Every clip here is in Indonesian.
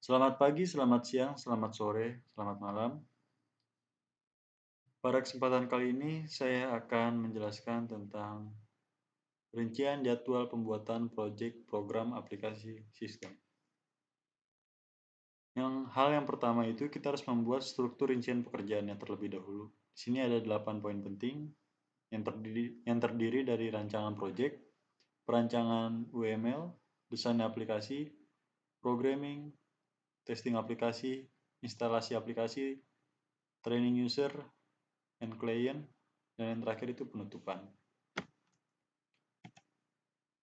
Selamat pagi, selamat siang, selamat sore, selamat malam. Pada kesempatan kali ini, saya akan menjelaskan tentang rincian jadwal pembuatan proyek program aplikasi sistem. Hal yang pertama itu kita harus membuat struktur rincian pekerjaannya terlebih dahulu. Di sini ada 8 poin penting yang terdiri dari rancangan proyek, perancangan UML, desain aplikasi, programming, testing aplikasi, instalasi aplikasi, training user, and client, dan yang terakhir itu penutupan.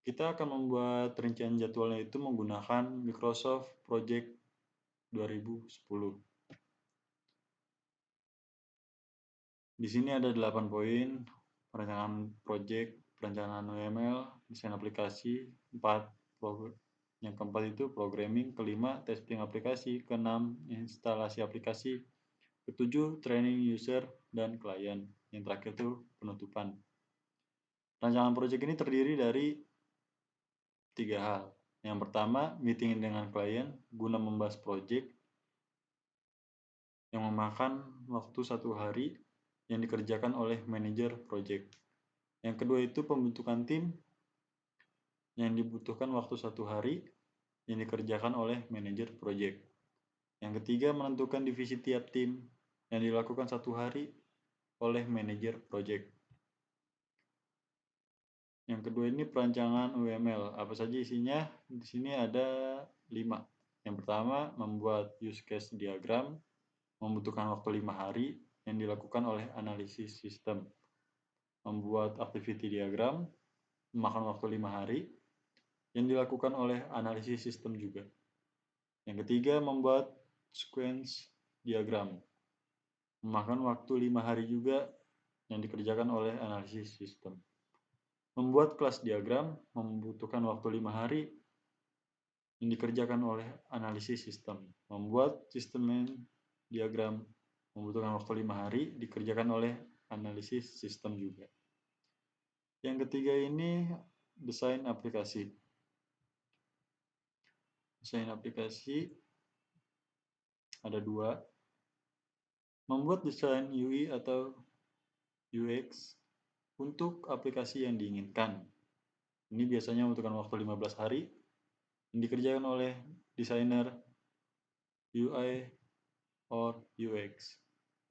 Kita akan membuat rincian jadwalnya itu menggunakan Microsoft Project 2010. Di sini ada 8 poin: perencanaan project, perencanaan UML, desain aplikasi, 4 yang keempat itu programming, kelima testing aplikasi, keenam instalasi aplikasi, ketujuh training user dan klien, yang terakhir itu penutupan. Rancangan project ini terdiri dari 3 hal. Yang pertama, meeting dengan klien guna membahas proyek yang memakan waktu 1 hari yang dikerjakan oleh manajer proyek. Yang kedua itu pembentukan tim yang dibutuhkan waktu 1 hari yang dikerjakan oleh manajer proyek. Yang ketiga, menentukan divisi tiap tim yang dilakukan 1 hari oleh manajer proyek. Yang kedua ini perancangan UML. Apa saja isinya? Di sini ada 5. Yang pertama, membuat use case diagram, membutuhkan waktu 5 hari yang dilakukan oleh analisis sistem. Membuat activity diagram, memakan waktu 5 hari yang dilakukan oleh analisis sistem juga. Yang ketiga, membuat sequence diagram, memakan waktu 5 hari juga yang dikerjakan oleh analisis sistem. Membuat kelas diagram membutuhkan waktu 5 hari yang dikerjakan oleh analisis sistem. Membuat sistem diagram membutuhkan waktu 5 hari dikerjakan oleh analisis sistem juga. Yang ketiga ini desain aplikasi. Desain aplikasi ada 2. Membuat desain UI atau UX untuk aplikasi yang diinginkan. Ini biasanya membutuhkan waktu 15 hari yang dikerjakan oleh desainer UI or UX.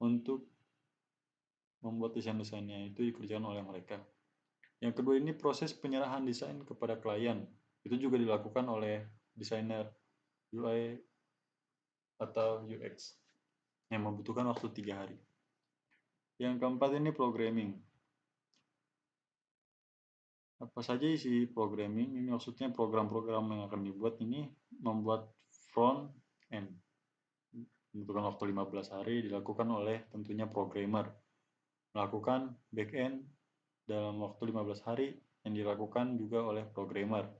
Untuk membuat desain-desainnya itu dikerjakan oleh mereka. Yang kedua ini proses penyerahan desain kepada klien. Itu juga dilakukan oleh desainer UI atau UX yang membutuhkan waktu 3 hari. Yang keempat ini programming. Apa saja isi programming? Ini maksudnya program-program yang akan dibuat ini membuat front end. Membutuhkan waktu 15 hari dilakukan oleh tentunya programmer. Melakukan back end dalam waktu 15 hari yang dilakukan juga oleh programmer.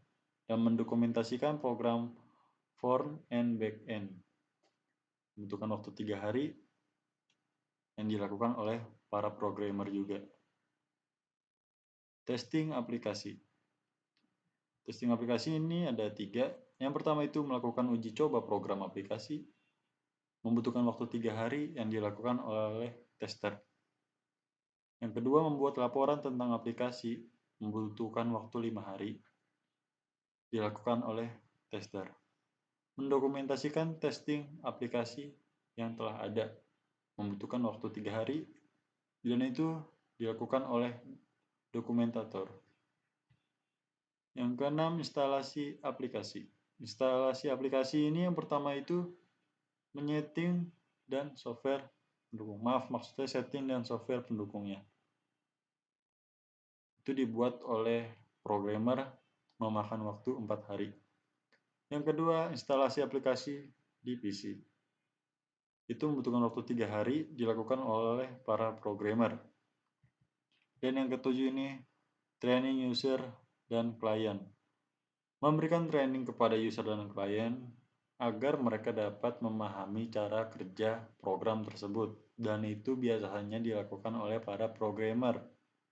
Dan mendokumentasikan program front and back end. Membutuhkan waktu 3 hari yang dilakukan oleh para programmer juga. Testing aplikasi. Testing aplikasi ini ada 3. Yang pertama itu melakukan uji coba program aplikasi. Membutuhkan waktu 3 hari yang dilakukan oleh tester. Yang kedua, membuat laporan tentang aplikasi. Membutuhkan waktu 5 hari. Dilakukan oleh tester. Mendokumentasikan testing aplikasi yang telah ada. Membutuhkan waktu 3 hari. Dan itu dilakukan oleh dokumentator. Yang keenam, instalasi aplikasi. Instalasi aplikasi ini yang pertama itu menyeting dan software pendukung. Maksudnya setting dan software pendukungnya. Itu dibuat oleh programmer memakan waktu 4 hari. Yang kedua, instalasi aplikasi di PC. Itu membutuhkan waktu 3 hari dilakukan oleh para programmer. Dan yang ketujuh ini, training user dan klien. Memberikan training kepada user dan klien agar mereka dapat memahami cara kerja program tersebut, dan itu biasanya dilakukan oleh para programmer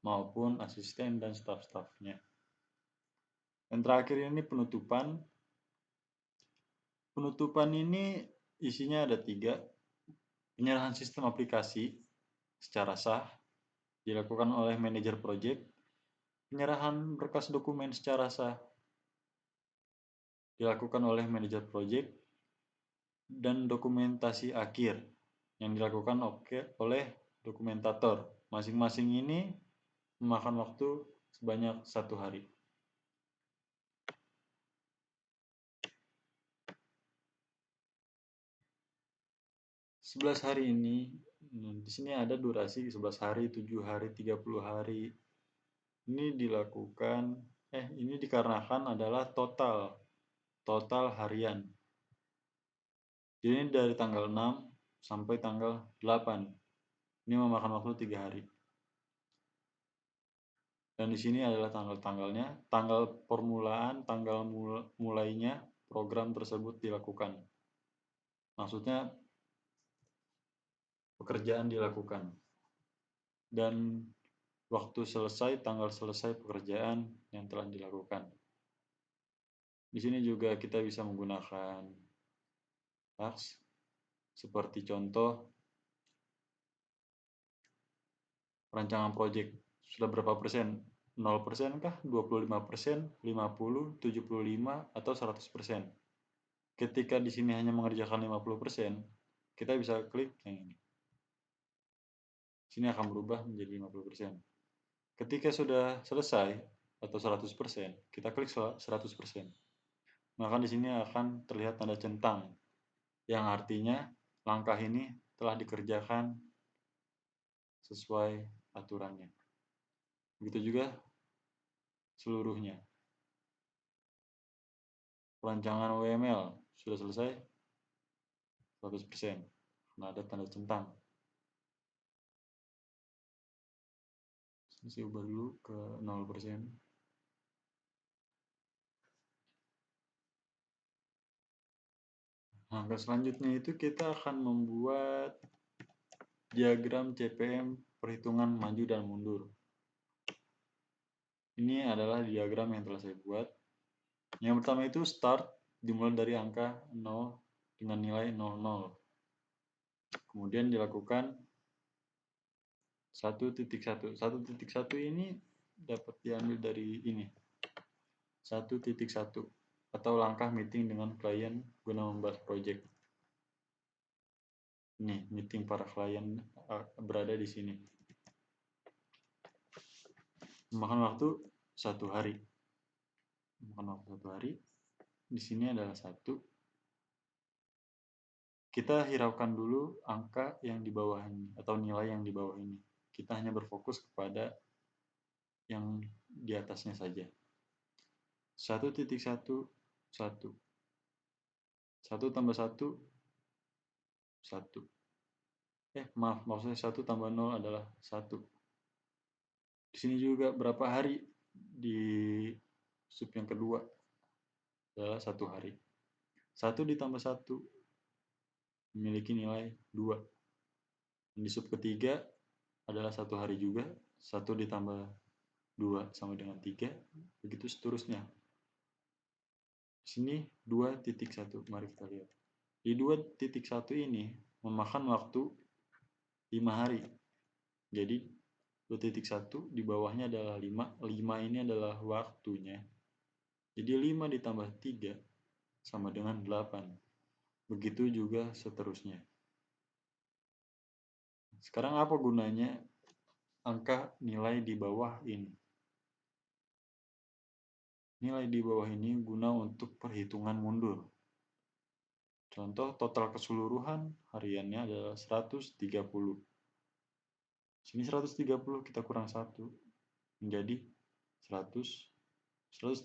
maupun asisten dan staf-stafnya. Yang terakhir ini penutupan. Penutupan ini isinya ada 3. Penyerahan sistem aplikasi secara sah dilakukan oleh manajer proyek. Penyerahan berkas dokumen secara sah dilakukan oleh manajer proyek. Dan dokumentasi akhir yang dilakukan oleh dokumentator. Masing-masing ini memakan waktu sebanyak 1 hari. Sebelas hari ini, di sini ada durasi 11 hari, 7 hari, 30 hari. Ini dilakukan, ini dikarenakan adalah total harian. Jadi ini dari tanggal 6 sampai tanggal 8. Ini memakan waktu 3 hari. Dan di sini adalah tanggal-tanggalnya, tanggal permulaan, tanggal mulainya program tersebut dilakukan. Maksudnya pekerjaan dilakukan. Dan waktu selesai, tanggal selesai pekerjaan yang telah dilakukan. Di sini juga kita bisa menggunakan task seperti contoh rancangan proyek sudah berapa persen? 0% kah? 25%, 50%, 75%, atau 100%. Ketika di sini hanya mengerjakan 50%, kita bisa klik yang ini. Sini akan berubah menjadi 50%. Ketika sudah selesai atau 100%, kita klik 100%. Maka di sini akan terlihat tanda centang yang artinya langkah ini telah dikerjakan sesuai aturannya. Begitu juga seluruhnya. Perancangan UML sudah selesai 100%. Nah, ada tanda centang. Saya ubah dulu ke 0%. Nah, selanjutnya itu kita akan membuat diagram CPM perhitungan maju dan mundur. Ini adalah diagram yang telah saya buat. Yang pertama itu start dimulai dari angka 0 dengan nilai 00. Kemudian dilakukan 1.1. 1.1 ini dapat diambil dari ini. 1.1 atau langkah meeting dengan klien guna membahas proyek. Ini meeting para klien berada di sini. Memakan waktu 1 hari. Memakan waktu 1 hari. Di sini adalah 1. Kita hiraukan dulu angka yang di bawah ini atau nilai yang di bawah ini. Kita hanya berfokus kepada yang di atasnya saja. 1.1 1. 1 tambah 1 1. Maksudnya 1 tambah 0 adalah 1. Di sini juga berapa hari di sub yang kedua adalah 1 hari. 1 ditambah 1 memiliki nilai 2. Di sub ketiga adalah 1 hari juga. 1 ditambah 2 sama dengan 3. Begitu seterusnya. Di sini 2.1. Mari kita lihat. Di 2.1 ini memakan waktu 5 hari. Jadi 2.1 di bawahnya adalah 5. 5 ini adalah waktunya. Jadi 5 ditambah 3 sama dengan 8. Begitu juga seterusnya. Sekarang apa gunanya angka nilai di bawah ini? Nilai di bawah ini guna untuk perhitungan mundur. Contoh total keseluruhan hariannya adalah 130. Sini 130 kita kurang 1 menjadi 130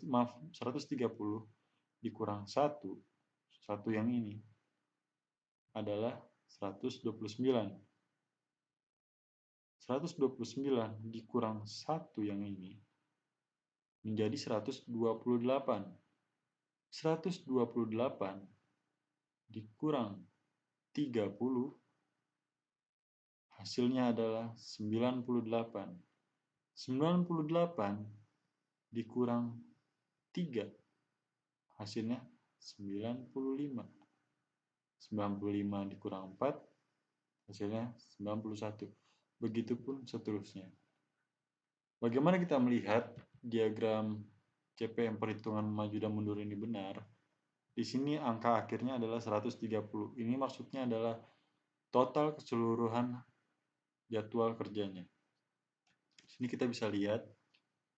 dikurang 1 yang ini adalah 129. 129 dikurang 1 yang ini menjadi 128. 128 dikurang 30 hasilnya adalah 98. 98 dikurang 3 hasilnya 95. 95 dikurang 4, hasilnya 91. Begitupun seterusnya. Bagaimana kita melihat diagram CPM perhitungan maju dan mundur ini benar? Di sini angka akhirnya adalah 130. Ini maksudnya adalah total keseluruhan jadwal kerjanya. Di sini kita bisa lihat,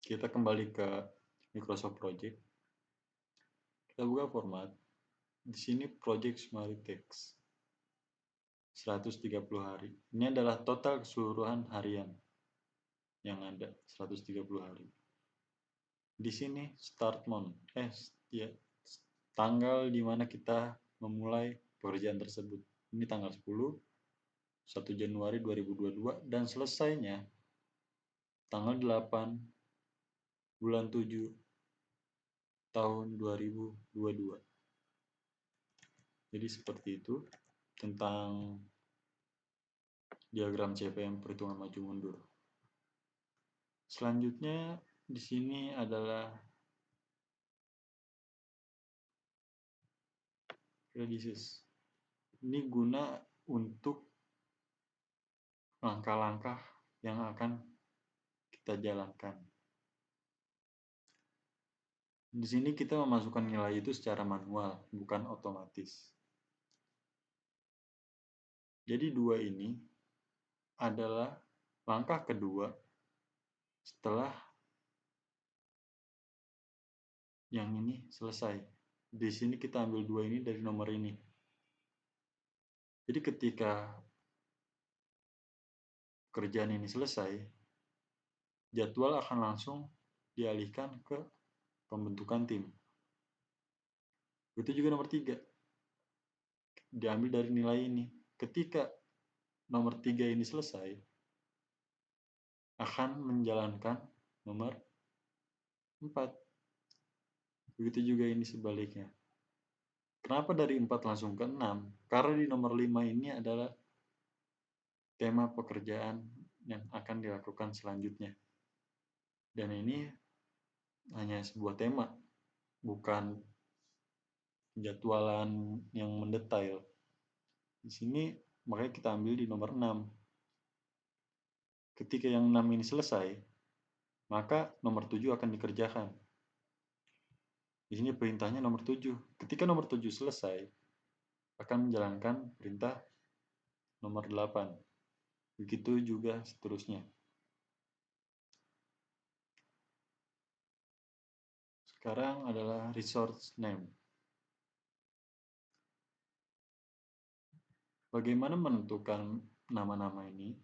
kita kembali ke Microsoft Project. Kita buka format. Di sini Project Summary Text. 130 hari. Ini adalah total keseluruhan harian yang ada, 130 hari. Di sini start month, ya, tanggal di mana kita memulai pekerjaan tersebut. Ini tanggal 10, 1 Januari 2022, dan selesainya tanggal 8 bulan 7 tahun 2022. Jadi seperti itu tentang diagram CPM perhitungan maju mundur. Selanjutnya di sini adalah releases. Ini guna untuk langkah-langkah yang akan kita jalankan. Di sini kita memasukkan nilai itu secara manual, bukan otomatis. Jadi dua ini adalah langkah kedua setelah yang ini selesai. Di sini kita ambil dua ini dari nomor ini. Jadi ketika kerjaan ini selesai, jadwal akan langsung dialihkan ke pembentukan tim. Itu juga nomor 3. Diambil dari nilai ini. Ketika nomor 3 ini selesai, akan menjalankan nomor 4. Begitu juga ini sebaliknya. Kenapa dari 4 langsung ke 6? Karena di nomor 5 ini adalah tema pekerjaan yang akan dilakukan selanjutnya. Dan ini hanya sebuah tema, bukan jadwalan yang mendetail. Di sini makanya kita ambil di nomor 6. Ketika yang 6 ini selesai, maka nomor 7 akan dikerjakan. Di sini perintahnya nomor 7. Ketika nomor 7 selesai, akan menjalankan perintah nomor 8. Begitu juga seterusnya. Sekarang adalah resource name. Bagaimana menentukan nama-nama ini,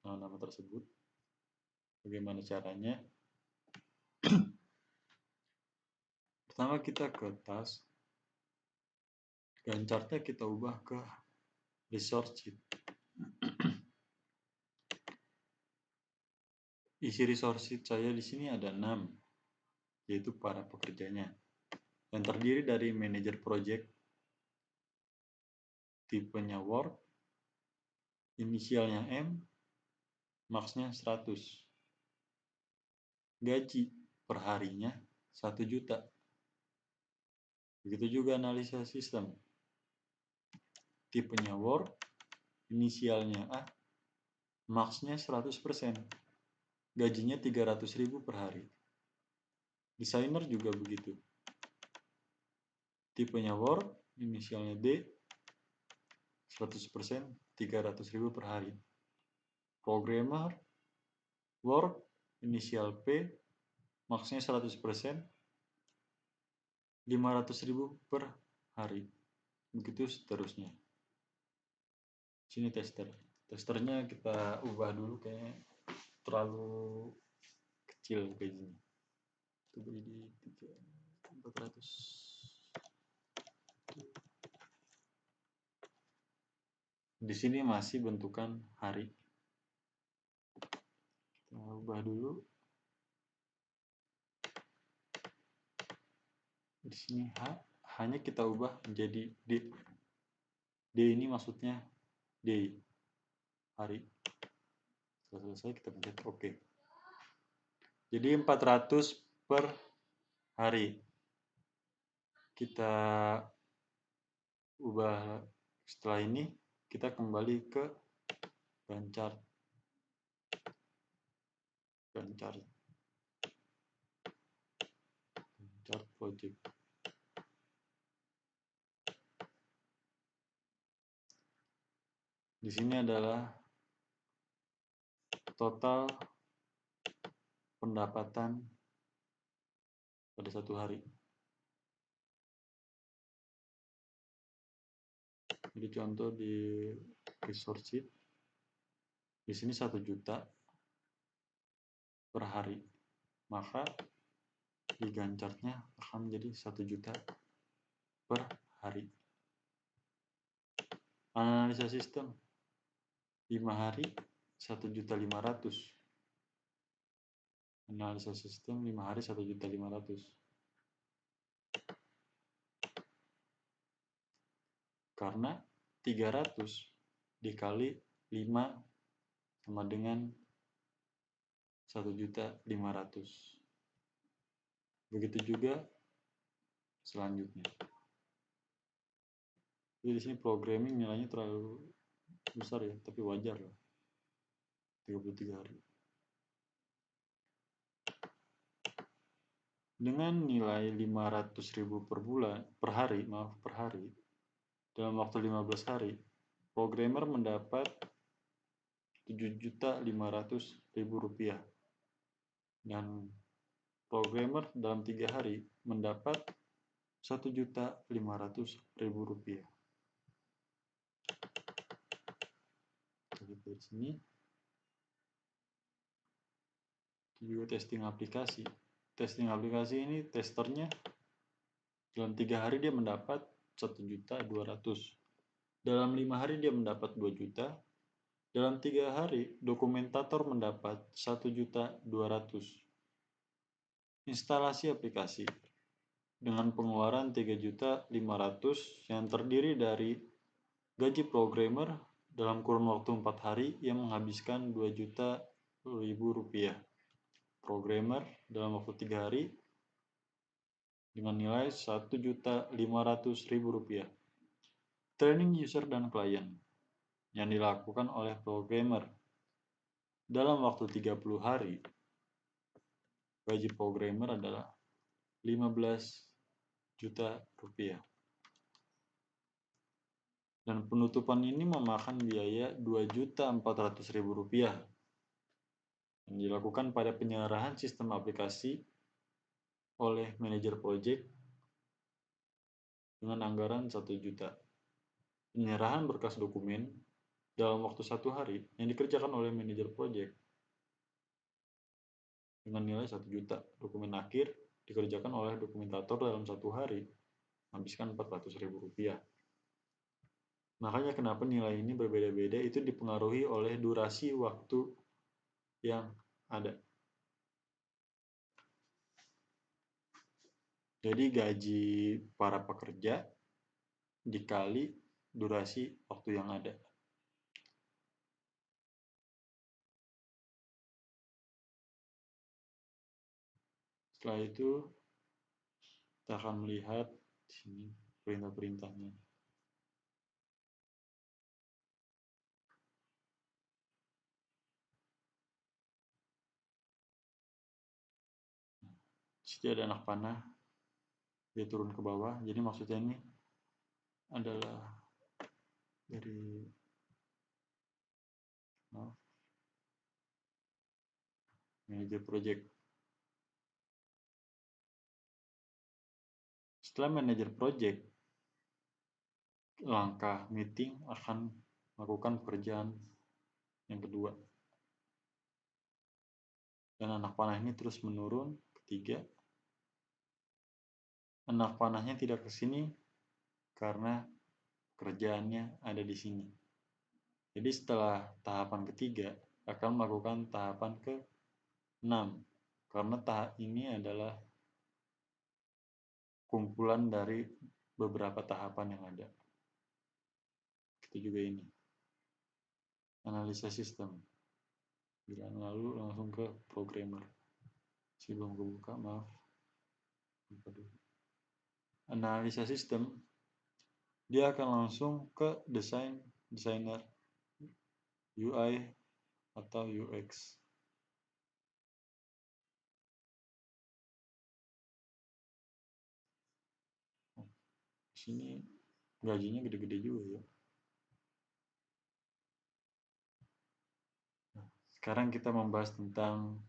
nama-nama tersebut? Bagaimana caranya? Pertama kita ke task, gancarnya kita ubah ke resource sheet. Isi resource sheet saya di sini ada 6, yaitu para pekerjanya, yang terdiri dari manajer project, tipenya work, inisialnya M, maksnya 100. Gaji per harinya 1 juta. Begitu juga analisa sistem. Tipenya work, inisialnya A, maksnya 100%. Gajinya 300.000 per hari. Desainer juga begitu. Tipenya work, inisialnya D, 100%, 300.000 per hari. Programmer, work, inisial P, maksnya 100%, 500.000 per hari. Begitu seterusnya. Sini tester. Testernya kita ubah dulu, kayaknya terlalu kecil gajinya. Itu beri di 400. Di sini masih bentukan hari. Kita ubah dulu. Di sini hanya kita ubah menjadi D. D ini maksudnya day, hari. Setelah selesai kita pencet OK. Jadi 400 per hari. Kita ubah Setelah ini kita kembali ke Gantt chart. Chart project. Di sini adalah total pendapatan pada satu hari. Jadi contoh di resource sheet, di sini 1 juta per hari, maka di Gantt chart-nya akan menjadi 1 juta per hari. Analisa sistem 5 hari 1.500.000. Analisa sistem 5 hari 1.500.000. Karena 300 dikali 5 sama dengan 1.500.000. Begitu juga selanjutnya. Jadi di sini programming nilainya terlalu besar ya, tapi wajar lah. 33 hari. Dengan nilai 500.000 per hari, dalam waktu 15 hari, programmer mendapat 7.500.000 rupiah. Dan programmer dalam 3 hari mendapat 1.500.000 rupiah. Jadi dari sini juga testing aplikasi. Testing aplikasi ini testernya dalam 3 hari dia mendapat 1.200.000. Dalam 5 hari dia mendapat 2 juta. Dalam 3 hari dokumentator mendapat 1.200.000. Instalasi aplikasi dengan pengeluaran 3.500.000 yang terdiri dari gaji programmer dalam kurun waktu 4 hari yang menghabiskan 2.000.000 rupiah. Programmer dalam waktu 3 hari dengan nilai 1.500.000 rupiah. Training user dan klien yang dilakukan oleh programmer dalam waktu 30 hari. Gaji programmer adalah 15 juta rupiah. Dan penutupan ini memakan biaya 2.400.000 rupiah yang dilakukan pada penyerahan sistem aplikasi oleh manajer project dengan anggaran 1 juta. Penyerahan berkas dokumen dalam waktu 1 hari yang dikerjakan oleh manajer project dengan nilai 1 juta. Dokumen akhir dikerjakan oleh dokumentator dalam 1 hari, menghabiskan 400.000 rupiah. Makanya kenapa nilai ini berbeda-beda, itu dipengaruhi oleh durasi waktu yang ada. Jadi gaji para pekerja dikali durasi waktu yang ada. Setelah itu kita akan melihat di sini perintah-perintahnya. Di sini ada anak panah, dia turun ke bawah. Jadi maksudnya ini adalah dari manajer project. Setelah manajer project, langkah meeting akan melakukan pekerjaan yang kedua. Dan anak panah ini terus menurun. Ketiga, anak panahnya tidak ke sini karena kerjaannya ada di sini. Jadi setelah tahapan ketiga akan melakukan tahapan ke-6 karena tahap ini adalah kumpulan dari beberapa tahapan yang ada. Itu juga ini. Analisa sistem. Lalu langsung ke programmer. Sebelum kebuka, maaf. Analisa sistem dia akan langsung ke desainer UI atau UX. Di sini gajinya gede-gede juga ya. Nah, sekarang kita membahas tentang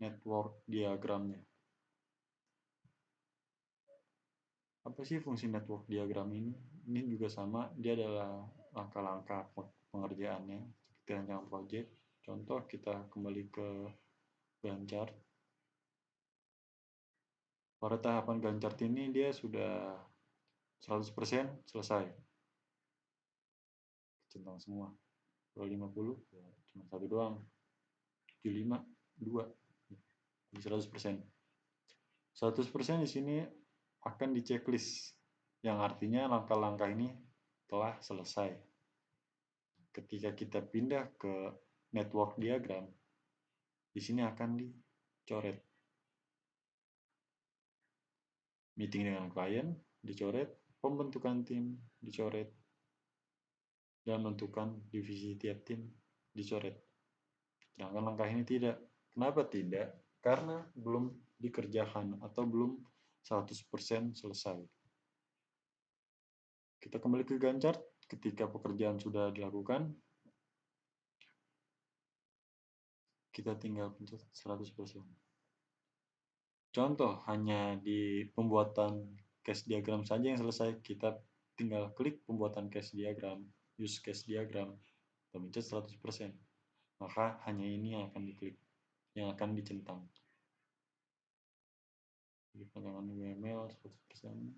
network diagramnya. Apa sih fungsi network diagram ini? Ini juga sama, dia adalah langkah-langkah pengerjaannya seperti rancangan proyek. Contoh, kita kembali ke Gantt chart. Pada tahapan Gantt chart ini dia sudah 100% selesai. Centang semua. Kalau 50 ya cuma satu doang. 75 2. Jadi 100%. 100% di sini akan di checklist, yang artinya langkah-langkah ini telah selesai. Ketika kita pindah ke network diagram, di sini akan dicoret. Meeting dengan klien dicoret, pembentukan tim dicoret, dan menentukan divisi tiap tim dicoret. Sedangkan langkah ini tidak. Kenapa tidak? Karena belum dikerjakan atau belum 100% selesai. Kita kembali ke Gantt chart. Ketika pekerjaan sudah dilakukan, kita tinggal pencet 100%. Contoh, hanya di pembuatan case diagram saja yang selesai, kita tinggal klik pembuatan case diagram, use case diagram, dan pencet 100%. Maka hanya ini yang akan diklik, yang akan dicentang. Di panjangan UML 100%,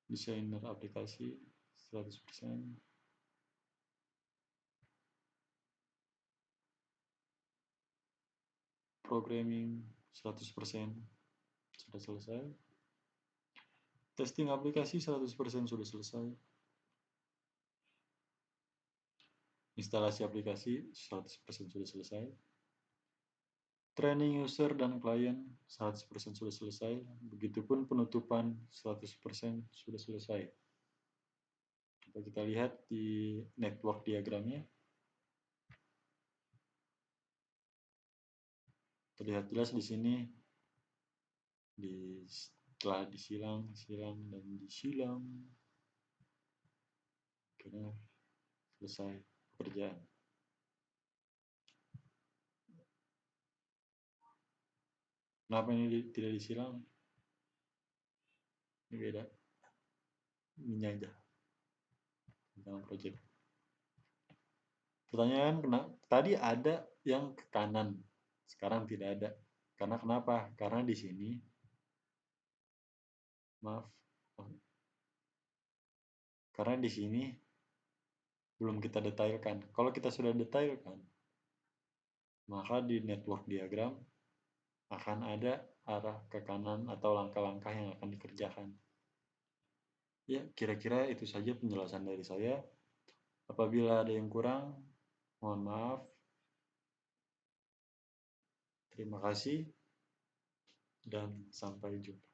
desainer aplikasi 100%, programming 100% sudah selesai, testing aplikasi 100% sudah selesai, instalasi aplikasi 100% sudah selesai, training user dan klien 100% sudah selesai, begitupun penutupan 100% sudah selesai. Coba kita lihat di network diagramnya. Terlihat jelas di sini, setelah disilang dan disilang, akhirnya selesai pekerjaan. Kenapa ini tidak disilang? Ini beda. Ini aja tentang project. Pertanyaan, tadi ada yang ke kanan, sekarang tidak ada. Karena kenapa? Karena di sini, maaf, karena di sini belum kita detailkan. Kalau kita sudah detailkan, maka di network diagram akan ada arah ke kanan atau langkah-langkah yang akan dikerjakan. Ya, kira-kira itu saja penjelasan dari saya. Apabila ada yang kurang, mohon maaf. Terima kasih dan sampai jumpa.